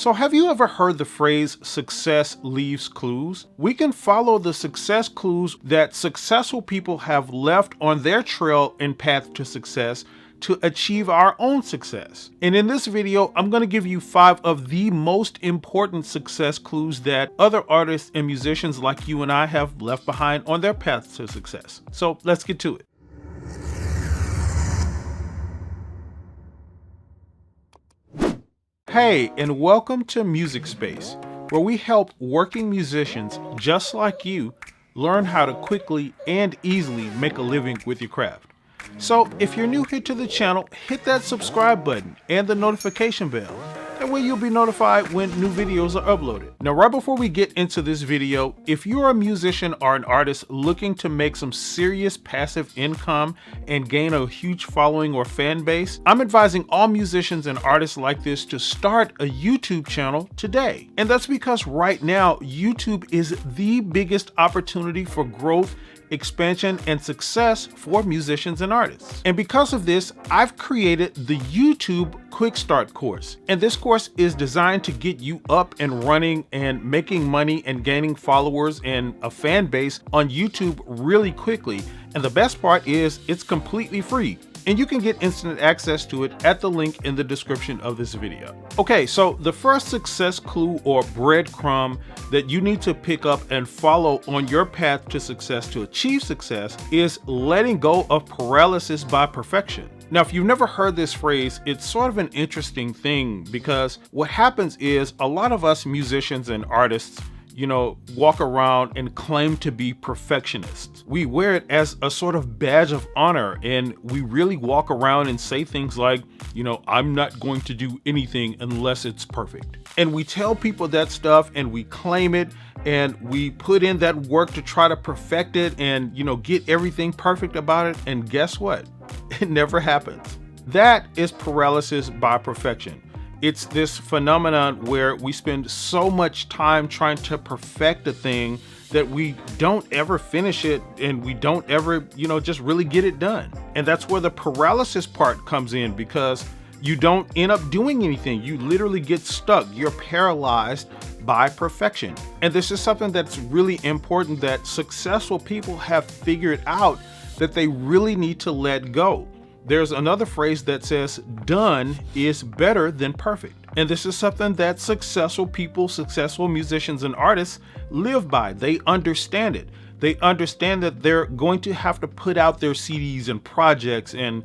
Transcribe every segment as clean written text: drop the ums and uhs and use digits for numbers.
So have you ever heard the phrase success leaves clues? We can follow the success clues that successful people have left on their trail and path to success to achieve our own success. And in this video, I'm going to give you 5 of the most important success clues that other artists and musicians like you and I have left behind on their path to success. So let's get to it. Hey, and welcome to Music Space, where we help working musicians just like you learn how to quickly and easily make a living with your craft. So if you're new here to the channel, hit that subscribe button and the notification bell. That way you'll be notified when new videos are uploaded. Now, right before we get into this video, if you're a musician or an artist looking to make some serious passive income and gain a huge following or fan base, I'm advising all musicians and artists like this to start a YouTube channel today. And that's because right now, YouTube is the biggest opportunity for growth, expansion, and success for musicians and artists. And because of this, I've created the YouTube QuickStart course. And this course is designed to get you up and running and making money and gaining followers and a fan base on YouTube really quickly. And the best part is it's completely free. And you can get instant access to it at the link in the description of this video. Okay, so the first success clue or breadcrumb that you need to pick up and follow on your path to success to achieve success is letting go of paralysis by perfection. Now, if you've never heard this phrase, it's sort of an interesting thing because what happens is a lot of us musicians and artists walk around and claim to be perfectionists. We wear it as a sort of badge of honor, and we really walk around and say things like, I'm not going to do anything unless it's perfect. And we tell people that stuff and we claim it and we put in that work to try to perfect it and, get everything perfect about it. And guess what? It never happens. That is paralysis by perfection. It's this phenomenon where we spend so much time trying to perfect a thing that we don't ever finish it and we don't ever, just really get it done. And that's where the paralysis part comes in because you don't end up doing anything. You literally get stuck. You're paralyzed by perfection. And this is something that's really important that successful people have figured out that they really need to let go. There's another phrase that says done is better than perfect. And this is something that successful people, successful musicians and artists live by. They understand it. They understand that they're going to have to put out their CDs and projects and,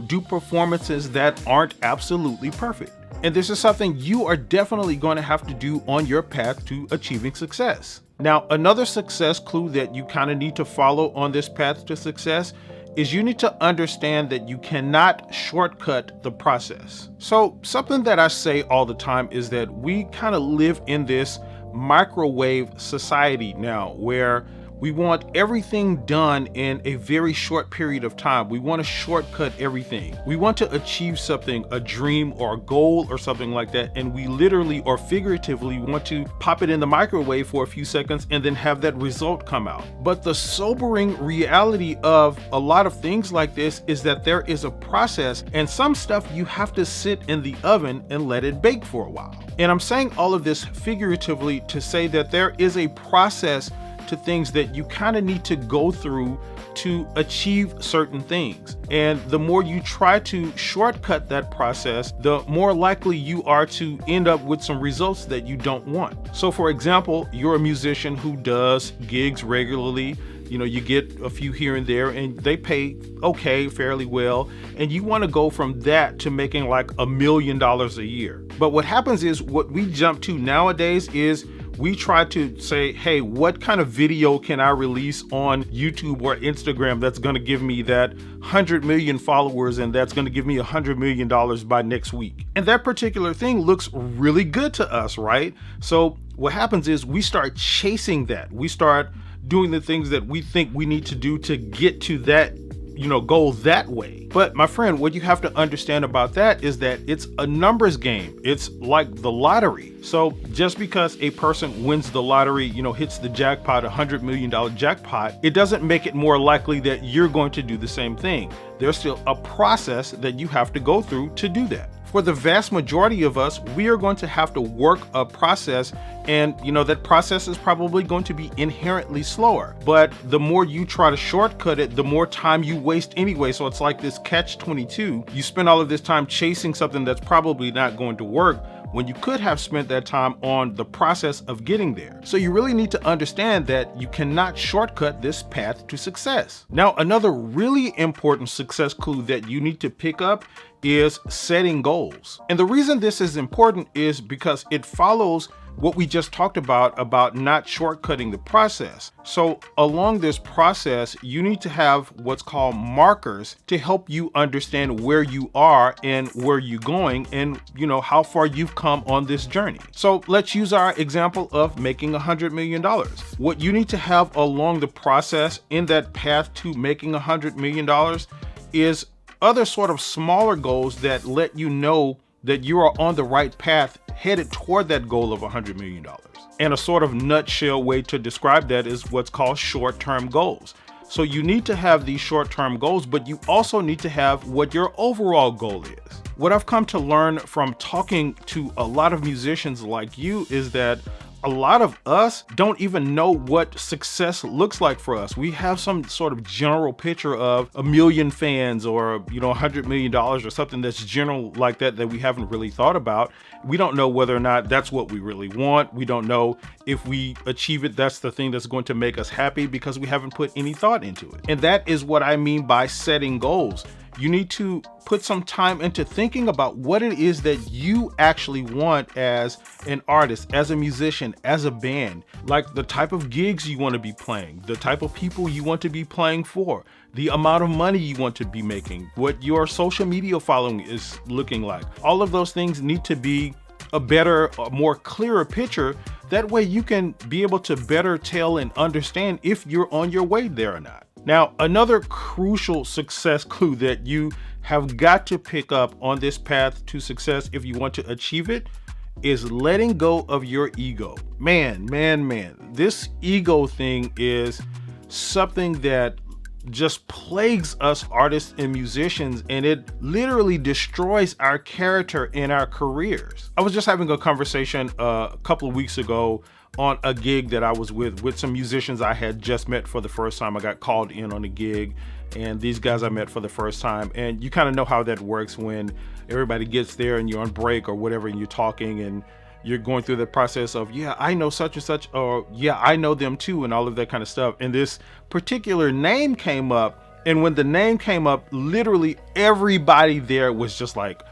do performances that aren't absolutely perfect. And this is something you are definitely going to have to do on your path to achieving success. Now, another success clue that you kind of need to follow on this path to success is you need to understand that you cannot shortcut the process. So something that I say all the time is that we kind of live in this microwave society now where we want everything done in a very short period of time. We want to shortcut everything. We want to achieve something, a dream or a goal or something like that. And we literally or figuratively want to pop it in the microwave for a few seconds and then have that result come out. But the sobering reality of a lot of things like this is that there is a process and some stuff you have to sit in the oven and let it bake for a while. And I'm saying all of this figuratively to say that there is a process to things that you kind of need to go through to achieve certain things. And the more you try to shortcut that process, the more likely you are to end up with some results that you don't want. So for example, you're a musician who does gigs regularly. You get a few here and there and they pay okay, fairly well. And you want to go from that to making like $1 million a year. But what happens is what we jump to nowadays is we try to say, hey, what kind of video can I release on YouTube or Instagram that's going to give me that 100 million followers and that's going to give me $100 million by next week? And that particular thing looks really good to us, right? So what happens is we start chasing that. We start doing the things that we think we need to do to get to that goal that way. But my friend, what you have to understand about that is that it's a numbers game. It's like the lottery. So just because a person wins the lottery, hits the jackpot, $100 million jackpot, it doesn't make it more likely that you're going to do the same thing. There's still a process that you have to go through to do that. For the vast majority of us, we are going to have to work a process, and that process is probably going to be inherently slower. But the more you try to shortcut it, the more time you waste anyway. So it's like this catch-22. You spend all of this time chasing something that's probably not going to work, when you could have spent that time on the process of getting there. So you really need to understand that you cannot shortcut this path to success. Now, another really important success clue that you need to pick up is setting goals. And the reason this is important is because it follows what we just talked about not shortcutting the process. So along this process, you need to have what's called markers to help you understand where you are and where you're going, and how far you've come on this journey. So let's use our example of making $100 million. What you need to have along the process in that path to making $100 million is other sort of smaller goals that let you know that you are on the right path headed toward that goal of $100 million. And a sort of nutshell way to describe that is what's called short-term goals. So you need to have these short-term goals, but you also need to have what your overall goal is. What I've come to learn from talking to a lot of musicians like you is that a lot of us don't even know what success looks like for us. We have some sort of general picture of 1 million fans or, $100 million or something that's general like that we haven't really thought about. We don't know whether or not that's what we really want. We don't know if we achieve it, that's the thing that's going to make us happy, because we haven't put any thought into it. And that is what I mean by setting goals. You need to put some time into thinking about what it is that you actually want as an artist, as a musician, as a band, like the type of gigs you want to be playing, the type of people you want to be playing for, the amount of money you want to be making, what your social media following is looking like. All of those things need to be a better, more clearer picture. That way you can be able to better tell and understand if you're on your way there or not. Now, another crucial success clue that you have got to pick up on this path to success if you want to achieve it is letting go of your ego. Man, this ego thing is something that just plagues us artists and musicians, and it literally destroys our character and our careers. I was just having a conversation a couple of weeks ago on a gig that I was with some musicians I had just met for the first time. I got called in on a gig, and these guys I met for the first time. And you kind of know how that works when everybody gets there and you're on break or whatever, and you're talking and you're going through the process of, yeah, I know such and such, or yeah, I know them too, and all of that kind of stuff. And this particular name came up, and when the name came up, literally everybody there was just like,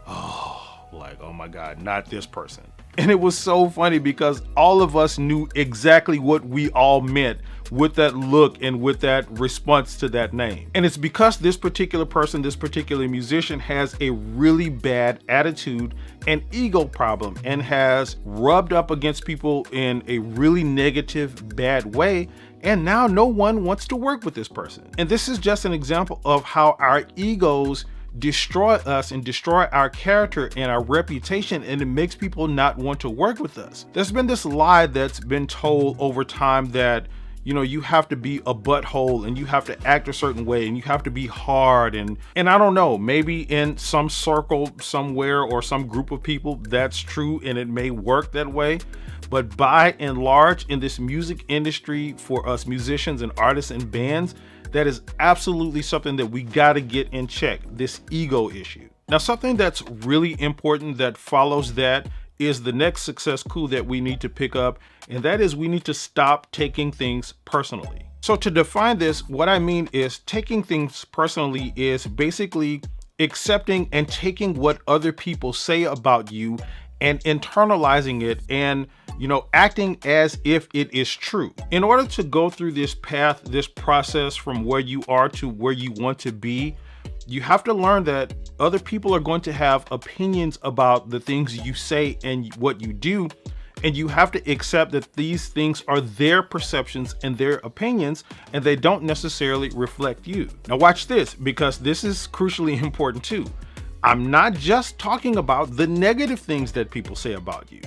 oh my God, not this person. And it was so funny because all of us knew exactly what we all meant with that look and with that response to that name. And it's because this particular person, this particular musician, has a really bad attitude and ego problem and has rubbed up against people in a really negative, bad way. And now no one wants to work with this person. And this is just an example of how our egos destroy us and destroy our character and our reputation, and it makes people not want to work with us. There's been this lie that's been told over time that you have to be a butthole and you have to act a certain way and you have to be hard, and I don't know, maybe in some circle somewhere or some group of people that's true and it may work that way. But by and large, in this music industry, for us musicians and artists and bands, that is absolutely something that we got to get in check, this ego issue. Now, something that's really important that follows that is the next success clue that we need to pick up, and that is we need to stop taking things personally. So to define this, what I mean is taking things personally is basically accepting and taking what other people say about you and internalizing it and acting as if it is true. In order to go through this path, this process from where you are to where you want to be, you have to learn that other people are going to have opinions about the things you say and what you do. And you have to accept that these things are their perceptions and their opinions, and they don't necessarily reflect you. Now watch this, because this is crucially important too. I'm not just talking about the negative things that people say about you.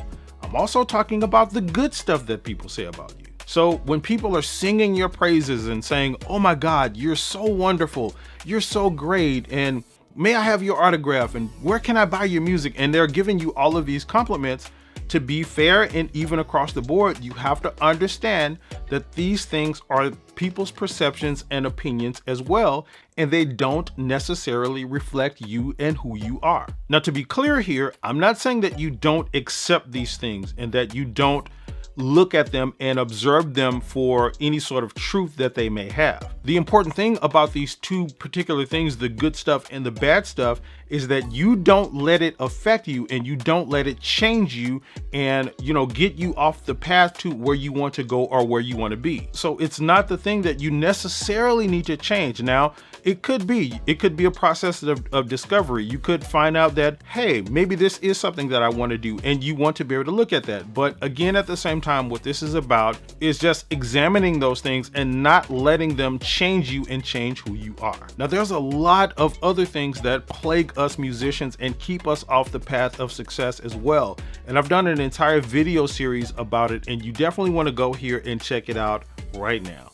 I'm also talking about the good stuff that people say about you. So when people are singing your praises and saying, oh my God, you're so wonderful, you're so great, and may I have your autograph, and where can I buy your music? And they're giving you all of these compliments. To be fair and even across the board, you have to understand that these things are people's perceptions and opinions as well, and they don't necessarily reflect you and who you are. Now, to be clear here, I'm not saying that you don't accept these things and that you don't look at them and observe them for any sort of truth that they may have. The important thing about these two particular things, the good stuff and the bad stuff, is that you don't let it affect you and you don't let it change you and, get you off the path to where you want to go or where you want to be. So it's not the thing that you necessarily need to change. Now, it could be a process of discovery. You could find out that, hey, maybe this is something that I want to do, and you want to be able to look at that. But again, at the same time, what this is about is just examining those things and not letting them change you and change who you are. Now, there's a lot of other things that plague us musicians and keep us off the path of success as well. And I've done an entire video series about it, and you definitely want to go here and check it out right now.